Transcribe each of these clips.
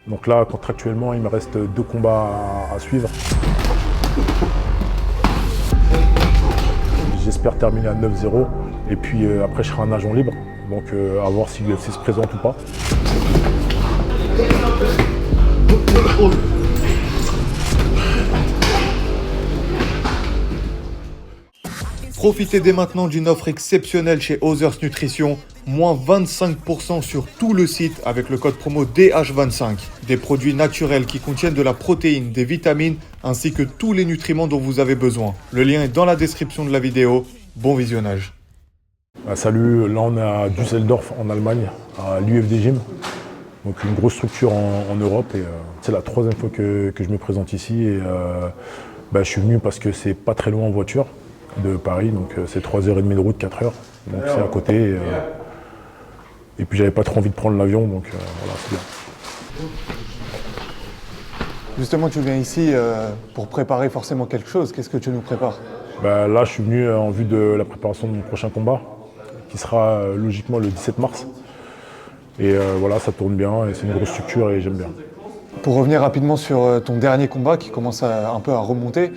Donc là, contractuellement, il me reste 2 combats à suivre. J'espère terminer à 9-0 et puis après je serai un agent libre. Donc à voir si l'UFC se présente ou pas. Profitez dès maintenant d'une offre exceptionnelle chez Others Nutrition, moins 25% sur tout le site avec le code promo DH25. Des produits naturels qui contiennent de la protéine, des vitamines ainsi que tous les nutriments dont vous avez besoin. Le lien est dans la description de la vidéo. Bon visionnage. Salut, là on est à Düsseldorf en Allemagne, à l'UFD Gym. Donc une grosse structure en Europe et c'est la 3e fois que je me présente ici et je suis venu parce que c'est pas très loin en voiture de Paris, donc c'est 3h30 de route, 4h, donc c'est à côté. Et puis j'avais pas trop envie de prendre l'avion, donc voilà, c'est bien. Justement, tu viens ici pour préparer forcément quelque chose. Qu'est-ce que tu nous prépares? Là, je suis venu en vue de la préparation de mon prochain combat, qui sera logiquement le 17 mars. Et voilà, ça tourne bien, et c'est une grosse structure et j'aime bien. Pour revenir rapidement sur ton dernier combat qui commence un peu à remonter,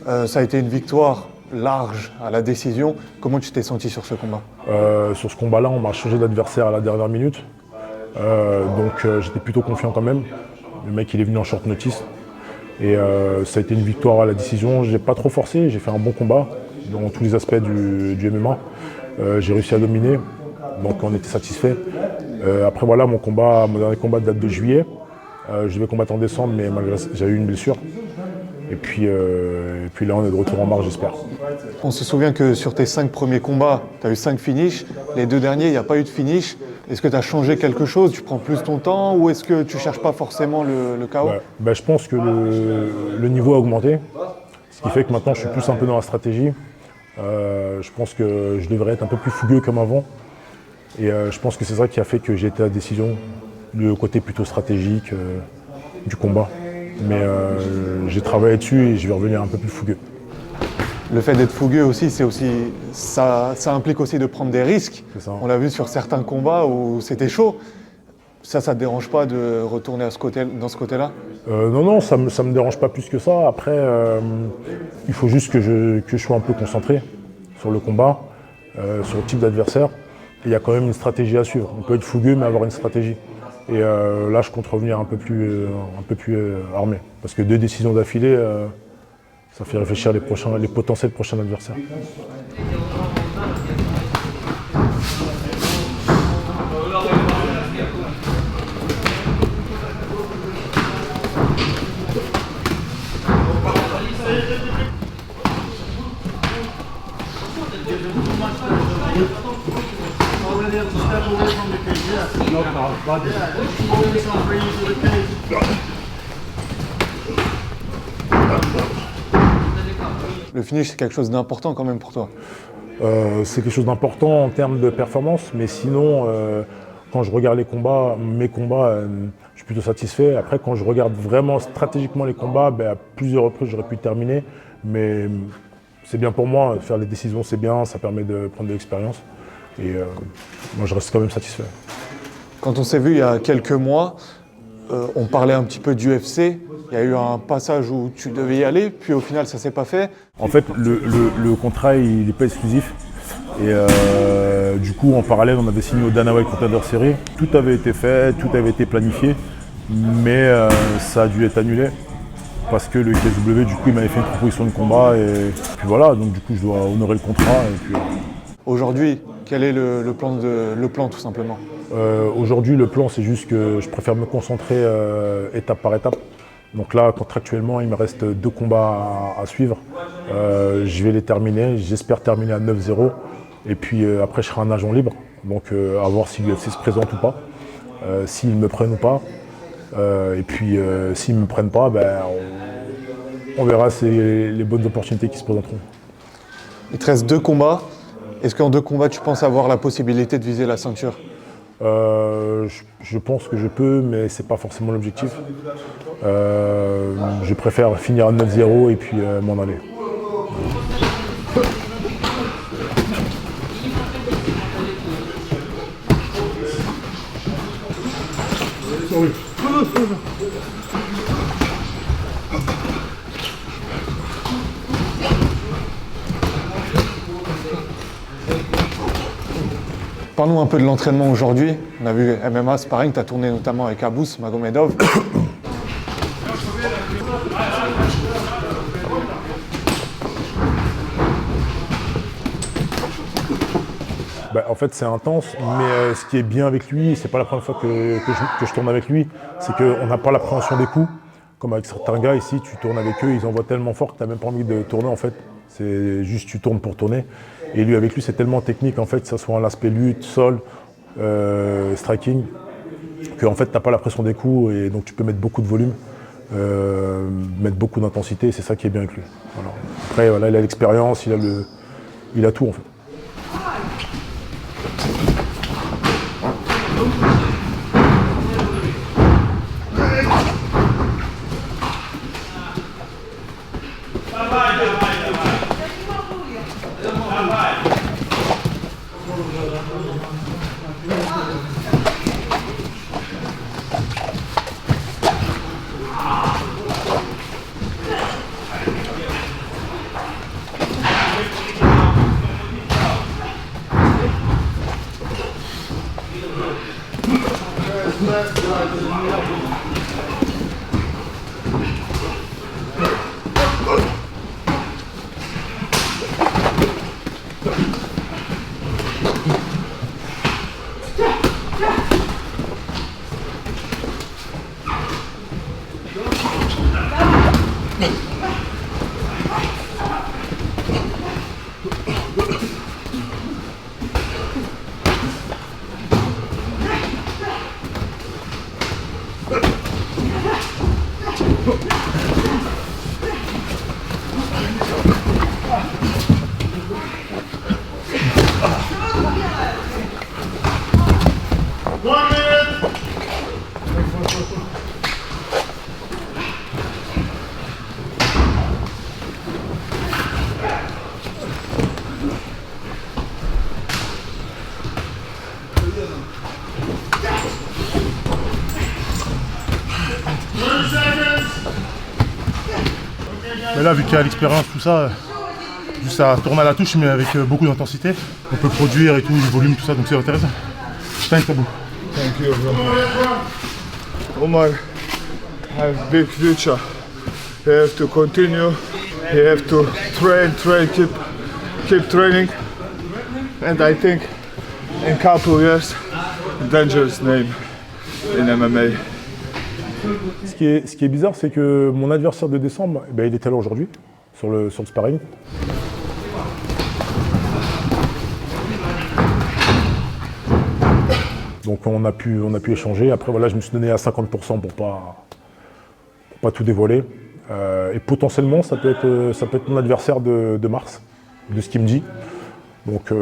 ça a été une victoire large à la décision. Comment tu t'es senti sur ce combat? Sur ce combat-là, on m'a changé d'adversaire à la dernière minute. Donc j'étais plutôt confiant quand même. Le mec, il est venu en short notice. Et ça a été une victoire à la décision. J'ai pas trop forcé, j'ai fait un bon combat dans tous les aspects du MMA. J'ai réussi à dominer, donc on était satisfait. Après voilà, mon dernier combat date de juillet. Je devais combattre en décembre, mais malgré ça, j'avais eu une blessure. Et puis là, on est de retour en marche, j'espère. On se souvient que sur tes 5 premiers combats, tu as eu 5 finishes. Les 2 derniers, il n'y a pas eu de finish. Est-ce que tu as changé quelque chose? Tu prends plus ton temps ou est-ce que tu ne cherches pas forcément le chaos? Je pense que le niveau a augmenté. Ce qui fait que maintenant, je suis plus un peu dans la stratégie. Je pense que je devrais être un peu plus fougueux comme avant. Et je pense que c'est ça qui a fait que j'ai été à la décision, le côté plutôt stratégique du combat. Mais j'ai travaillé dessus et je vais revenir un peu plus fougueux. Le fait d'être fougueux aussi, ça implique aussi de prendre des risques. On l'a vu sur certains combats où c'était chaud. Ça te dérange pas de retourner dans ce côté-là? Non, ça me dérange pas plus que ça. Après, il faut juste que je sois un peu concentré sur le combat, sur le type d'adversaire. Il y a quand même une stratégie à suivre. On peut être fougueux, mais avoir une stratégie. Et là, je compte revenir un peu plus armé. Parce que 2 décisions d'affilée, ça fait réfléchir les potentiels prochains adversaires. Le finish, c'est quelque chose d'important quand même pour toi. C'est quelque chose d'important en termes de performance, mais sinon, quand je regarde mes combats, je suis plutôt satisfait. Après, quand je regarde vraiment stratégiquement les combats, à plusieurs reprises, j'aurais pu terminer. Mais c'est bien pour moi, faire les décisions, c'est bien, ça permet de prendre de l'expérience. Et moi, je reste quand même satisfait. Quand on s'est vu il y a quelques mois, on parlait un petit peu d'UFC. Il y a eu un passage où tu devais y aller, puis au final, ça ne s'est pas fait. En fait, le contrat, il n'est pas exclusif. Et du coup, en parallèle, on avait signé au Dana White Contender Series. Tout avait été fait, tout avait été planifié, mais ça a dû être annulé. Parce que le KSW, du coup, il m'avait fait une proposition de combat. Et puis voilà, donc du coup, je dois honorer le contrat. Et puis, aujourd'hui, quel est le plan tout simplement? Aujourd'hui, le plan, c'est juste que je préfère me concentrer étape par étape. Donc là, contractuellement, il me reste 2 combats à suivre. Je vais les terminer, j'espère terminer à 9-0. Et puis après, je serai un agent libre. Donc à voir si l'UFC se présente ou pas, s'ils me prennent ou pas. Et puis s'ils ne me prennent pas, on verra les bonnes opportunités qui se présenteront. Il te reste 2 combats. Est-ce qu'en 2 combats, tu penses avoir la possibilité de viser la ceinture? Je pense que je peux, mais c'est pas forcément l'objectif. Je préfère finir à 9-0 et puis m'en aller. Parlons un peu de l'entraînement aujourd'hui. On a vu MMA, sparring, tu as tourné notamment avec Abous Magomedov. En fait, c'est intense, mais ce qui est bien avec lui, c'est pas la première fois que je tourne avec lui, c'est qu'on n'a pas l'appréhension des coups. Comme avec certains gars ici, tu tournes avec eux, ils envoient tellement fort que tu n'as même pas envie de tourner en fait. C'est juste tu tournes pour tourner. Et lui, avec lui, c'est tellement technique en fait, que ce soit l'aspect lutte, sol, striking, qu'en fait, tu n'as pas la pression des coups et donc tu peux mettre beaucoup de volume, mettre beaucoup d'intensité, c'est ça qui est bien avec lui. Voilà. Après, voilà, il a l'expérience, il a tout en fait. Mais là, vu qu'il y a l'expérience, tout ça, juste à tourner à la touche, mais avec beaucoup d'intensité, on peut produire et tout, le volume, tout ça, donc c'est intéressant. Thanks, Abou. Thank you, bro. Omar has big future. You have to continue. You have to train, keep training. And I think in couple years, dangerous name in MMA. Ce qui est bizarre, c'est que mon adversaire de décembre, il était là aujourd'hui, sur le sparring. Donc on a pu échanger. Après voilà, je me suis donné à 50% pour pas tout dévoiler. Et potentiellement, ça peut être mon adversaire de mars, de ce qu'il me dit. Donc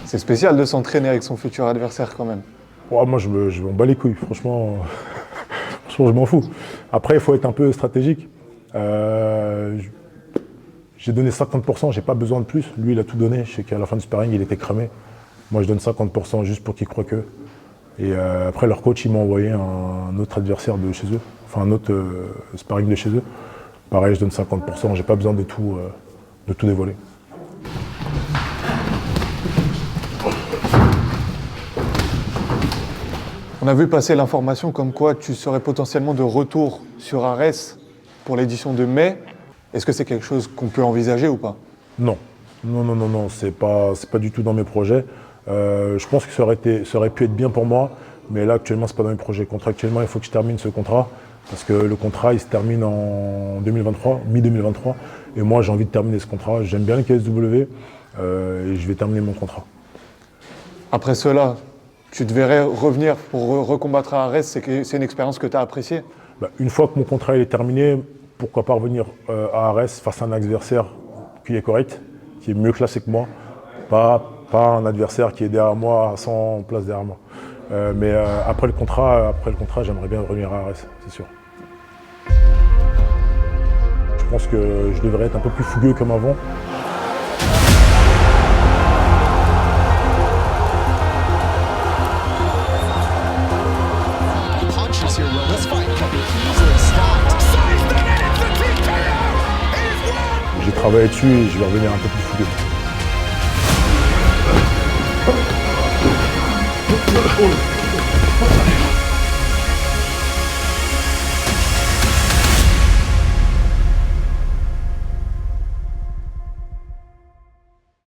C'est spécial de s'entraîner avec son futur adversaire quand même. moi, je m'en bats les couilles, franchement, je m'en fous. Après, il faut être un peu stratégique. J'ai donné 50%, j'ai pas besoin de plus. Lui, il a tout donné. Je sais qu'à la fin du sparring, il était cramé. Moi, je donne 50% juste pour qu'il croie que. Et après, leur coach, il m'a envoyé un autre adversaire de chez eux, enfin un autre sparring de chez eux. Pareil, je donne 50%, j'ai pas besoin de tout dévoiler. On a vu passer l'information comme quoi tu serais potentiellement de retour sur Arès pour l'édition de mai. Est-ce que c'est quelque chose qu'on peut envisager ou pas? Non, c'est pas du tout dans mes projets. Je pense que ça aurait pu être bien pour moi, mais là actuellement c'est pas dans mes projets. Contractuellement, il faut que je termine ce contrat, parce que le contrat il se termine en 2023, mi-2023, et moi j'ai envie de terminer ce contrat. J'aime bien le KSW et je vais terminer mon contrat. Après cela, tu te verrais revenir pour recombattre à Arès, c'est une expérience que tu as appréciée? Une fois que mon contrat il est terminé, pourquoi pas revenir à Arès face à un adversaire qui est correct, qui est mieux classé que moi, pas un adversaire qui est derrière moi, à 100 places derrière moi. Mais après le contrat, j'aimerais bien revenir à Arès, c'est sûr. Je pense que je devrais être un peu plus fougueux comme avant. travailler dessus et je vais revenir un peu plus soudé.